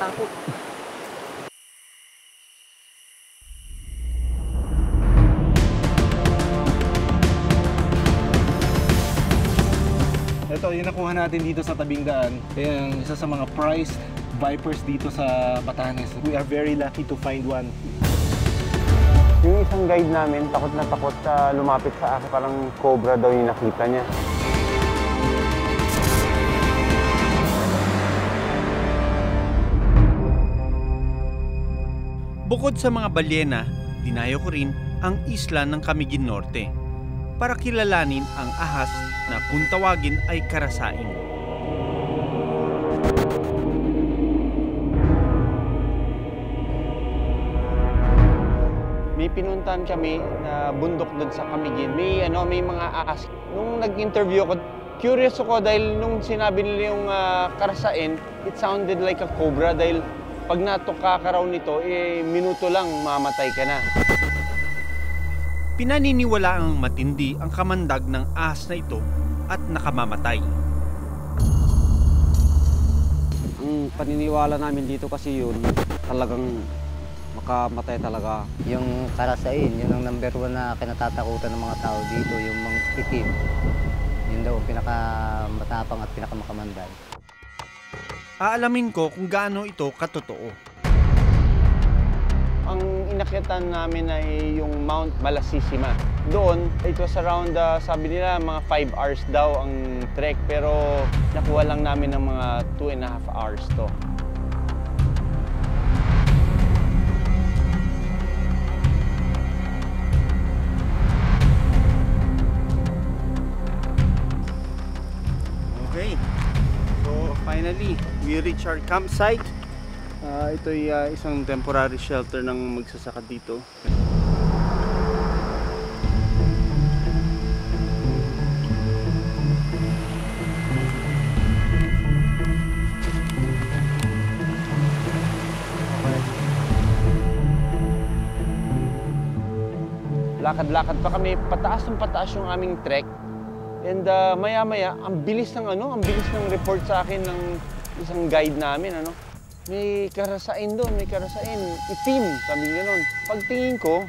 takot. Ito, yung nakuha natin dito sa tabing daan. Ayan, isa sa mga prized vipers dito sa Batanes. We are very lucky to find one. Yung isang guide namin, takot na takot lumapit sa akin. Parang cobra daw yung nakita niya. Bukod sa mga balyena, dinayo ko rin ang isla ng Camiguin Norte para kilalanin ang ahas na kung tawagin ay karasain. May pinuntahan kami na bundok doon sa Camiguin. May mga ahas. Nung nag-interview ako, curious ako dahil nung sinabi nila yung karasain, it sounded like a cobra dahil pag natuka ka raw nito, minuto lang mamatay ka na. Pinaniniwala ang matindi ang kamandag ng ahas na ito at nakamamatay. Ang paniniwala namin dito kasi yun, talagang makamatay talaga. Yung karasain, yun ang number 1 na kinatatakutan ng mga tao dito, yung mga itim. Yun daw ang pinakamatapang at pinakamakamanday. Aalamin ko kung gaano ito katotoo. Ang inakyatan namin ay yung Mount Balasissima. Doon, it was around, sabi nila, mga 5 hours daw ang trek. Pero nakuha lang namin ng mga 2.5 hours to. Okay, so finally, we reach our campsite. Ito ay isang temporary shelter ng magsasaka dito. Lakad-lakad pa kami, pataas ng pataas yung aming trek. And maya-maya, ang bilis ng report sa akin ng isang guide namin, May karasain doon, may karasain. Itim, sabi gano'n. Pagtingin ko,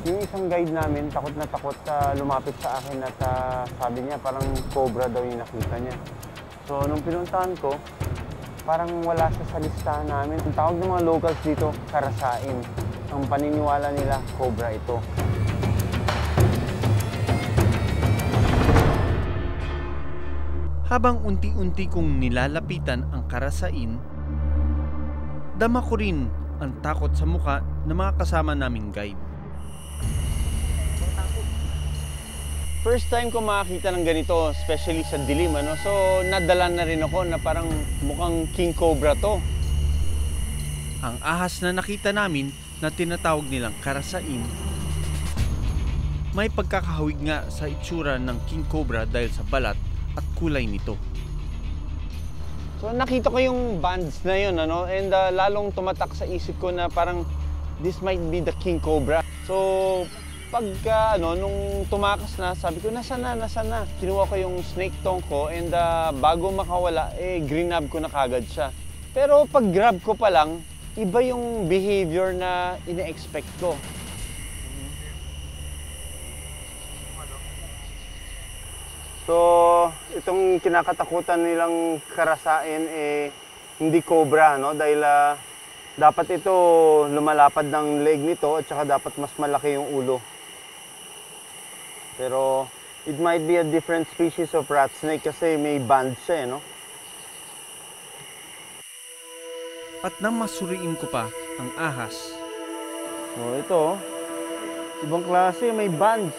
yung isang guide namin, takot na takot lumapit sa akin at sabi niya parang cobra daw yung nakita niya. So, nung pinuntahan ko, parang wala siya sa listahan namin. Ang tawag ng mga locals dito, karasain. Ang paniniwala nila, cobra ito. Habang unti-unti kong nilalapitan ang karasain, dama ko rin ang takot sa muka ng mga kasama naming guide. First time ko makakita ng ganito, especially sa dilim, So, nadala na rin ako na parang mukhang king cobra to. Ang ahas na nakita namin na tinatawag nilang karasain, may pagkakahawig nga sa itsura ng king cobra dahil sa balat at kulay nito. So nakita ko yung bands na yun, and lalong tumatak sa isip ko na parang this might be the king cobra. So pagka nung tumakas na, sabi ko nasa na. Kinuha ko yung snake tongue ko and bago makawala, grab ko na kagad siya. Pero pag grab ko pa lang, iba yung behavior na ina-expect ko. So, itong kinakatakutan nilang karasain hindi cobra, dahil dapat ito lumalapad ng leg nito at saka dapat mas malaki yung ulo. Pero it might be a different species of rat snake kasi may band siya, At nang masuriin ko pa ang ahas. So, ito, ibang klase, may bands,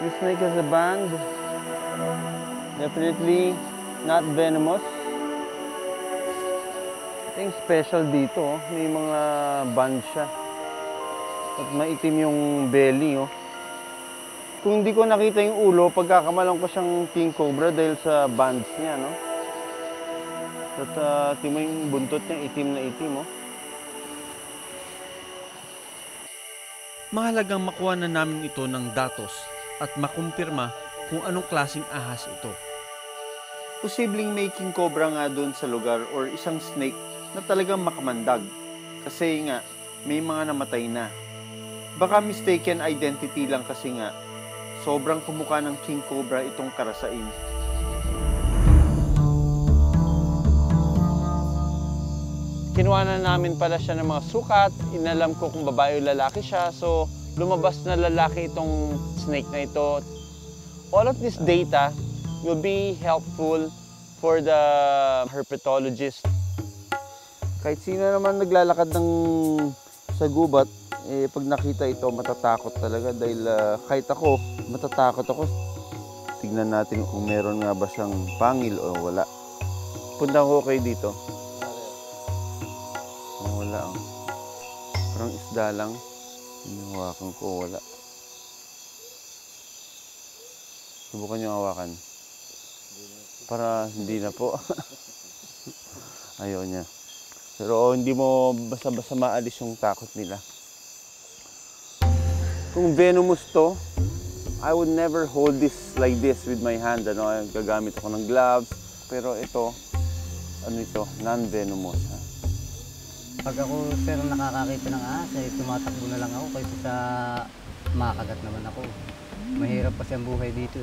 This snake has a band. Definitely not venomous. Ito yung special dito, may mga bands siya. At maitim yung belly, Kung hindi ko nakita yung ulo, pagkakamalang ko siyang king cobra dahil sa bands niya, At timo yung buntot niya, itim na itim, Mahalagang makuha na namin ito ng datos at makumpirma kung anong klaseng ahas ito. posibleng may king cobra nga doon sa lugar or isang snake na talagang makamandag. Kasi nga, may mga namatay na. Baka mistaken identity lang kasi nga, sobrang kumukha ng king cobra itong karasain. Kinuha na namin pala siya ng mga sukat, inalam ko kung babae o lalaki siya, so lumabas na lalaki itong snake na ito. All of this data will be helpful for the herpetologist. Kahit sino naman naglalakad sa gubat, pag nakita ito, matatakot talaga dahil kahit ako, matatakot ako. Tignan natin kung meron nga ba siyang pangil o wala. Punta ko kayo dito. Wala. Parang isda lang. Hinawakan ko, wala. Subukan niyo hawakan. Para hindi na po. Ayaw niya. Pero hindi mo basta-basta maalis yung takot nila. Kung venomous to, I would never hold this like this with my hand. Gagamit ako ng gloves. Pero ito, non-venomous. Pag ako sir nakakakita ng ahas, ay tumatakbo na lang ako kaysa sa makagat naman ako. Mahirap kasi ang buhay dito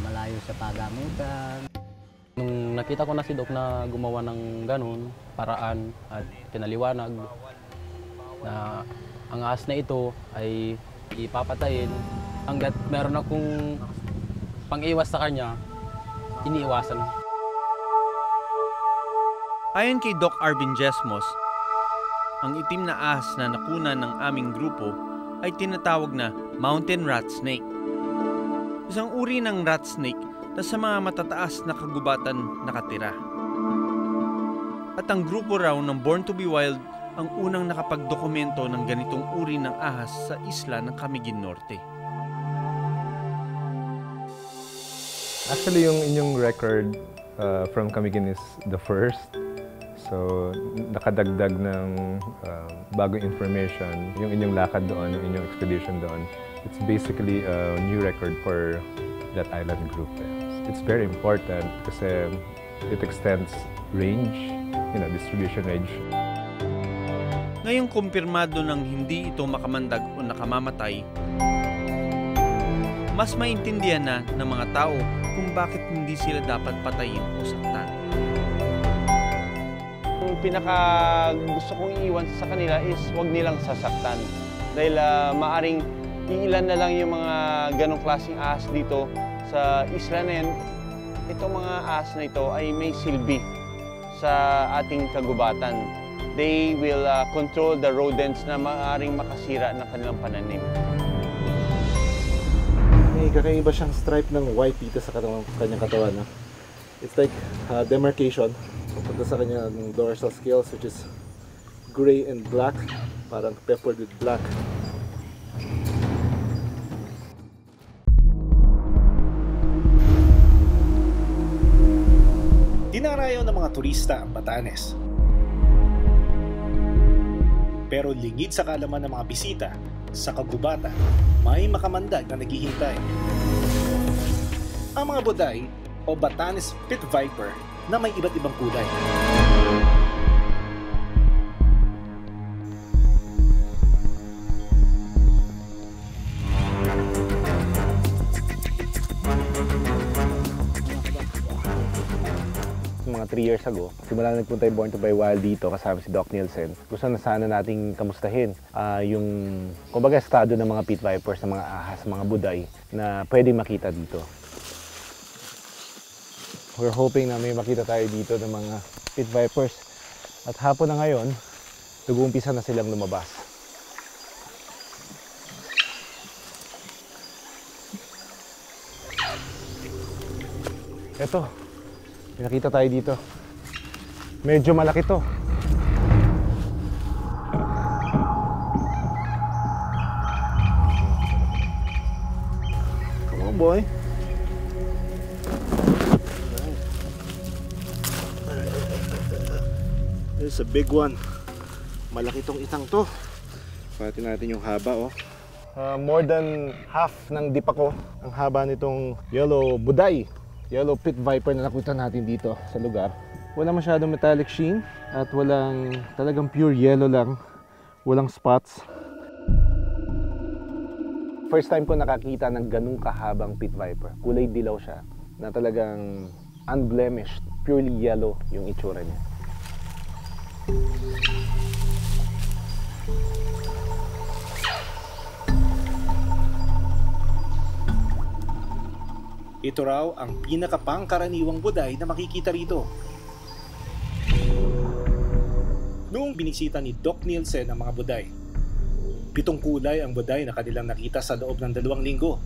malayo sa pagamutan. Nung nakita ko na si Doc na gumawa ng ganun, paraan at pinaliwanag na ang ahas na ito ay ipapatayin hanggat meron akong pang-iwas sa kanya, iniiwasan. Ayon kay Doc Arvin Jesmos, ang itim na ahas na nakuna ng aming grupo ay tinatawag na mountain rat snake. Isang uri ng rat snake na sa mga matataas na kagubatan nakatira. At ang grupo raw ng Born to be Wild ang unang nakapagdokumento ng ganitong uri ng ahas sa isla ng Camiguin Norte. Actually, yung inyong record from Camiguin is the first. So, nakadagdag ng bagong information. Yung inyong lakad doon, yung inyong expedition doon, it's basically a new record for that island group. It's very important kasi it extends range, distribution range. Ngayong kumpirmado ng hindi ito makamandag o nakamamatay, mas maintindihan na ng mga tao kung bakit hindi sila dapat patayin o saktan. Yung pinaka gusto kong iiwan sa kanila is huwag nilang sasaktan. Dahil maaring iilan na lang yung mga ganong klaseng ahas dito sa isla na yan. Itong mga ahas na ito ay may silbi sa ating kagubatan. They will control the rodents na maaring makasira ng kanilang pananim. May kakaiba siyang stripe ng white dito sa kanyang katawan. It's like demarcation. Papunta sa kanyang dorsal scales, which is gray and black, parang peppered with black. Dinarayo ng mga turista ang Batanes. Pero lingid sa kaalaman ng mga bisita, sa kagubatan, may makamandag na naghihintay. Ang mga buday o Batanes pit viper na may iba't ibang kulay. Mga 3 years ago, simula na nagpunta yung Born to be Wild dito kasama si Doc Nielsen, gusto na sana nating kamustahin yung kumbaga estado ng mga pit vipers, ng mga ahas, mga buday na pwedeng makita dito. We're hoping na may makita tayo dito ng mga pit vipers at hapon na ngayon, nag-uumpisa na silang lumabas. Eto, may nakita tayo dito. Medyo malaki to. Come on, boy. There's a big one. Malaki tong itang to. Patin natin yung haba, oh. More than half ng dipa ko ang haba nitong yellow buday. yellow pit viper na nakuha natin dito sa lugar. Wala masyadong metallic sheen at walang talagang pure yellow lang. Walang spots. First time ko nakakita ng ganung kahabang pit viper. Kulay dilaw siya na talagang unblemished, purely yellow yung itsura niya. Ito raw ang pinakapangkaraniwang buday na makikita rito. Noong binisita ni Doc Nielsen ang mga buday, 7 kulay ang buday na kanilang nakita sa loob ng 2 linggo,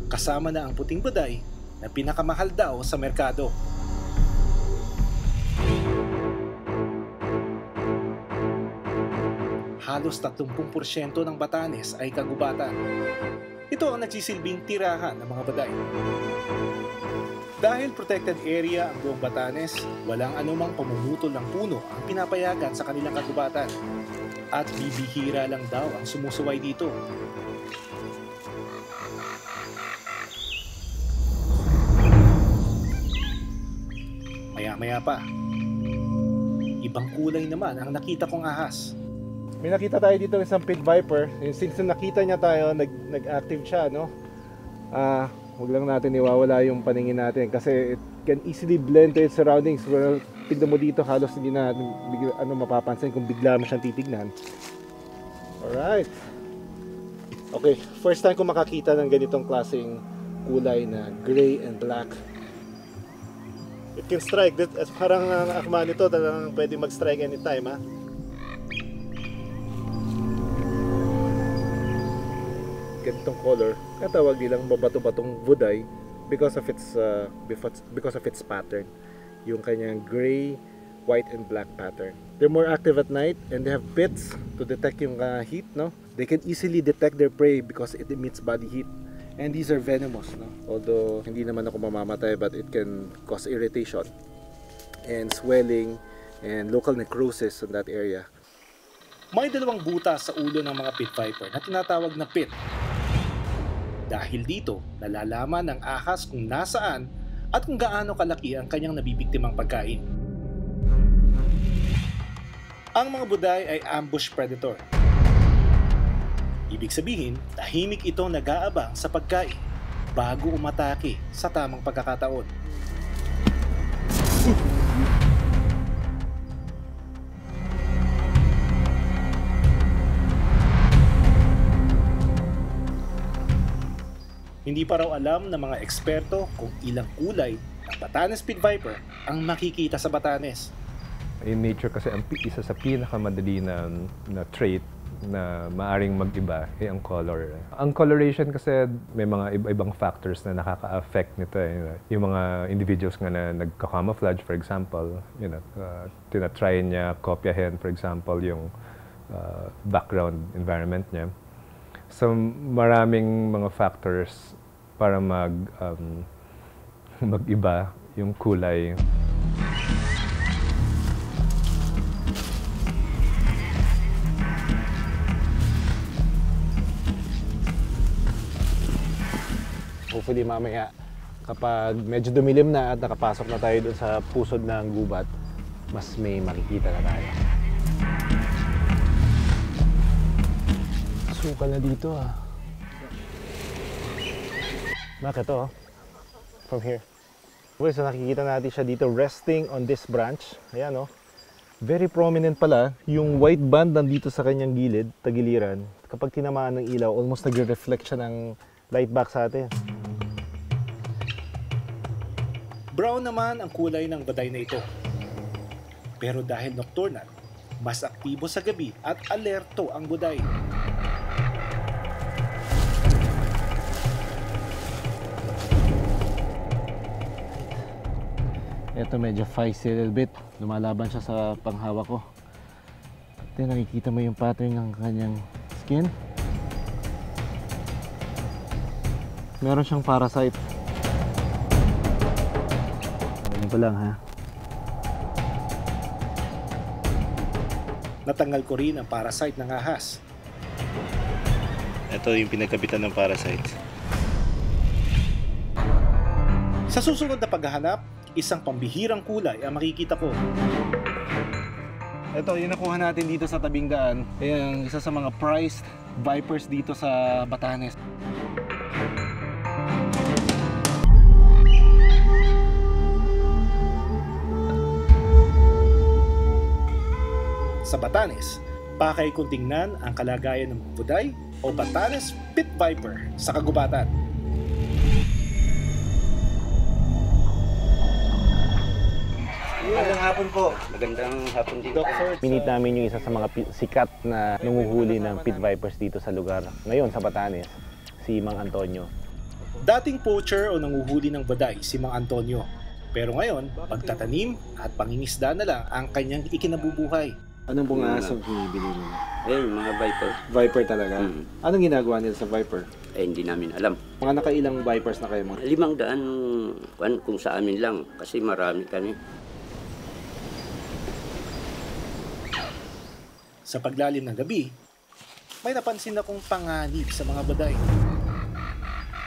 kasama na ang puting buday na pinakamahal daw sa merkado. Halos 30% ng Batanes ay kagubatan. Ito ang nagsisilbing tirahan ng mga buday. Dahil protected area ang buong Batanes, walang anumang pamumutol ng puno ang pinapayagan sa kanilang kagubatan. At bibihira lang daw ang sumusuway dito. Maya-maya pa, ibang kulay naman ang nakita kong ahas. May nakita tayo dito isang pit viper. Since nakita niya tayo, nag-active siya, no? Huwag lang natin iwawala yung paningin natin kasi it can easily blend to its surroundings. Well, tignan mo dito, halos hindi na mapapansin kung bigla mo siyang titignan. Alright. Okay, first time ko makakita ng ganitong klaseng kulay na gray and black. It can strike. Parang ang akma nito, talagang pwede mag-strike anytime, ha? Ganitong color, natawag nilang babato-batong buday because of its pattern, yung kanyang gray, white and black pattern. They're more active at night and they have pits to detect yung heat, no? They can easily detect their prey because it emits body heat, and these are venomous, no? Although hindi naman ako mamamatay, but it can cause irritation and swelling and local necrosis in that area. May 2 butas sa ulo ng mga pit viper na tinatawag na pit. Dahil dito, nalalaman ng ahas kung nasaan at kung gaano kalaki ang kanyang nabibiktimang pagkain. Ang mga buday ay ambush predator. Ibig sabihin, tahimik itong nag-aabang sa pagkain bago umatake sa tamang pagkakataon. Hindi pa raw alam ng mga eksperto kung ilang kulay ng Batanes pit viper ang makikita sa Batanes. In nature kasi ang isa sa pinakamadali na trait na maaring mag-iba ay ang color. Ang coloration kasi may mga iba-ibang factors na nakaka-affect nito. Yung mga individuals nga na nagka-camouflage, for example, tinatry niya kopyahin, for example, yung background environment niya. So maraming mga factors para mag-iba yung kulay. Hopefully mamaya kapag medyo dumilim na at nakapasok na tayo dun sa pusod ng gubat, mas may makikita na tayo. Sukal na dito Bakit to? From here. Okay, so nakikita natin siya dito resting on this branch. Ayan Very prominent pala yung white band nandito sa kanyang gilid, tagiliran. Kapag tinamaan ng ilaw, almost nagre-reflect siya ng light back sa atin. Brown naman ang kulay ng buday na ito. Pero dahil nocturnal, mas aktibo sa gabi at alerto ang buday. Ito medyo feisty a little bit. Lumalaban siya sa panghawak ko. At nakikita mo yung pattern ng kanyang skin. Meron siyang parasite. Ano ko lang Natanggal ko rin ang parasite ng ahas. Ito yung pinagkabitan ng parasite. Sa susunod na paghahanap, isang pambihirang kulay ang makikita ko. Ito, yung nakuha natin dito sa tabing daan. Ayan, isa sa mga prized vipers dito sa Batanes. Sa Batanes, pakay kung tingnan ang kalagayan ng mga buday o Batanes pit viper sa kagubatan. Magandang hapon po. Magandang hapon din. Minute namin yung isa sa mga sikat na nanguhuli ng pit vipers dito sa lugar. Ngayon sa Batanes, si Mang Antonio. Dating poacher o nanguhuli ng baday si Mang Antonio. Pero ngayon, pagtatanim at pangingisda na lang ang kanyang ikinabubuhay. Anong pong asong binibili mo? Mga viper. Viper talaga? Mm. Anong ginagawa nila sa viper? Hindi namin alam. Mga nakailang vipers na kayo mo? 500 kung sa amin lang kasi marami kami. Sa paglalim ng gabi, may napansin akong panganib sa mga baday.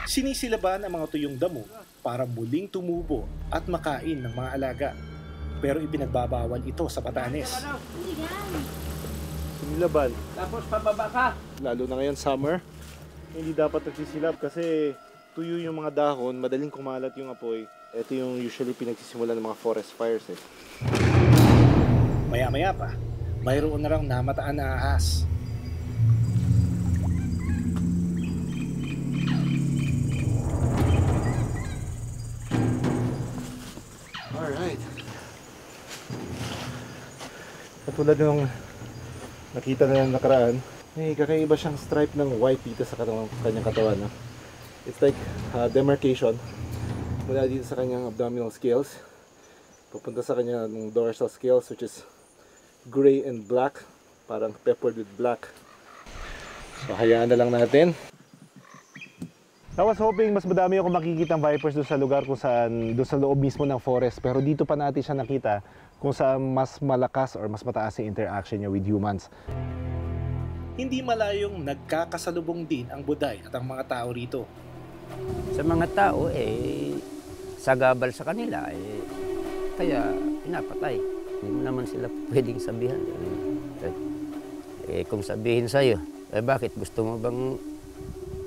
Sinisilaban ang mga tuyong damo para muling tumubo at makain ng mga alaga. Pero ipinagbabawal ito sa Batanes. Sinilaban. Tapos pababa ka. Lalo na ngayon summer, hindi dapat nagsisilab kasi tuyo yung mga dahon, madaling kumalat yung apoy. Ito yung usually pinagsisimulan ng mga forest fires eh. Maya-maya pa, mayroon na lang namataan na ahas. Alright. Katulad ng nakita na yung nakaraan, may kakaiba siyang stripe ng white dito sa kanyang katawan. No? It's like demarcation mula dito sa kanyang abdominal scales papunta sa kanyang dorsal scales, which is gray and black, parang peppered with black. So hayaan na lang natin. I was hoping mas madami ako makikita ng vipers doon sa lugar kung saan, doon sa loob mismo ng forest. Pero dito pa natin siya nakita kung saan mas malakas or mas mataas yung interaction niya with humans. Hindi malayong nagkakasalubong din ang buday at ang mga tao rito. Sa mga tao, sagabal sa kanila, kaya pinapatay. Hindi mo naman sila pwedeng sabihan. Kung sabihin sa'yo, bakit gusto mo bang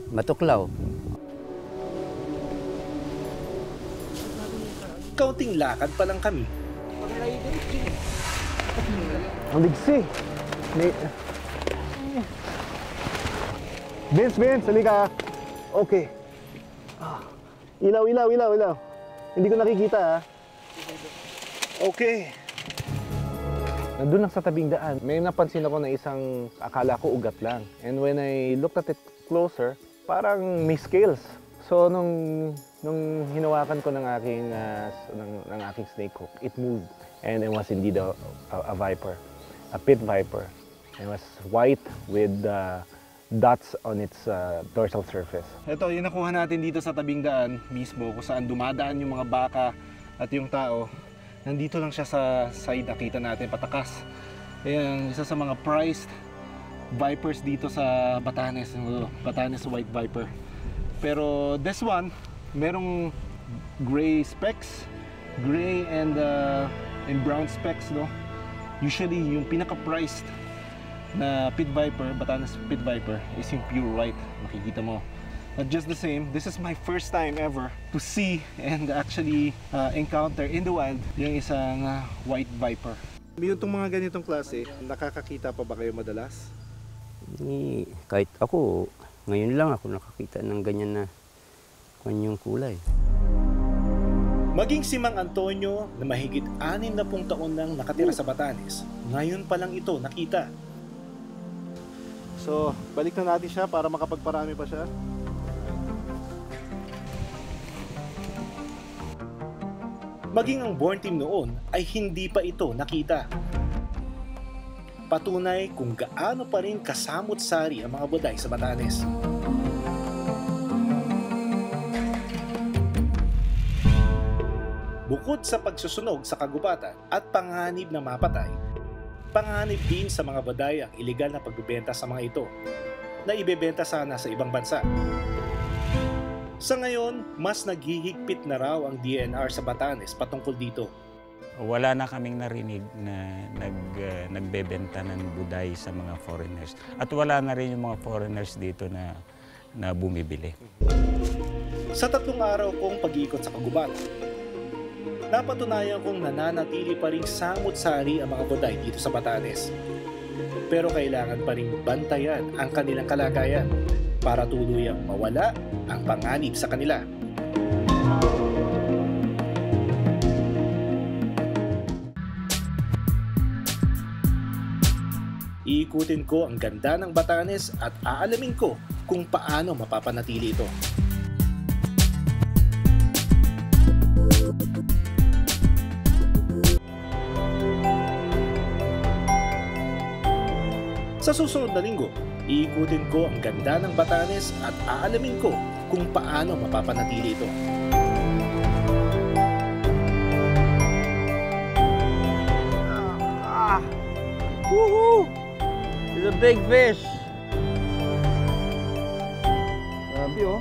matuklaw? Kaunting lakad pa lang kami. Ang ligsi! Vince, halika! Okay. Ilaw. Hindi ko nakikita ha. Okay. Nandun lang sa tabing daan, may napansin ako na isang akala ko ugat lang. And when I looked at it closer, parang may scales. So nung hinawakan ko ng aking snake hook, it moved. And it was indeed a viper, a pit viper. It was white with dots on its dorsal surface. Ito, yung nakuha natin dito sa tabing daan mismo, kung saan dumadaan yung mga baka at yung tao. Nandito lang siya sa side, nakita natin, patakas. Ayan, isa sa mga prized vipers dito sa Batanes, Batanes white viper. Pero this one, merong gray specks, gray and brown specks, no? Usually, yung pinaka-prized na pit viper, Batanes pit viper, is yung pure white. Makikita mo. But just the same, this is my first time ever to see and actually encounter in the wild yung isang white viper. Yung itong mga ganitong klase, nakakakita pa ba kayo madalas? Kahit ako, ngayon lang ako nakakita ng ganyan na kanyang kulay. Maging si Mang Antonio na mahigit 60 taon nang nakatira sa Batanes, ngayon pa lang ito nakita. So, balik na natin siya para makapagparami pa siya. Maging ang born team noon ay hindi pa ito nakita. Patunay kung gaano pa rin kasamot-sari ang mga buday sa Batanes. Bukod sa pagsusunog sa kagubatan at panganib na mapatay, panganib din sa mga buday ang iligal na pagbebenta sa mga ito na ibebenta sana sa ibang bansa. Sa ngayon, mas naghihigpit na raw ang DNR sa Batanes patungkol dito. Wala na kaming narinig na nagbebenta ng buday sa mga foreigners. At wala na rin yung mga foreigners dito na bumibili. Sa 3 araw kong pag-iikot sa Kagubatan, napatunayan kong nananatili pa rin samut-sari ang mga buday dito sa Batanes. Pero kailangan pa rin bantayan ang kanilang kalagayan para tuluyang mawala ang panganib sa kanila. Iikutin ko ang ganda ng Batanes at aalamin ko kung paano mapapanatili ito. Sa susunod na linggo, iikutin ko ang ganda ng Batanes at aalamin ko kung paano mapapanatili ito. Woohoo! It's a big fish! Grabe oh.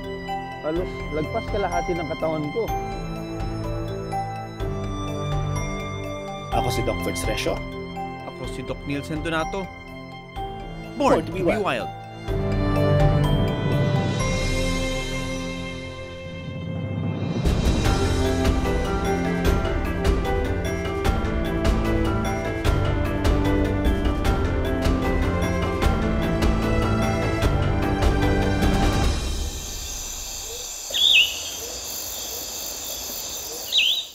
Halos lagpas kalahati ng katawan ko. Ako si Doc Ferds Resio. Ako si Doc Nielsen Donato. Born to be wild.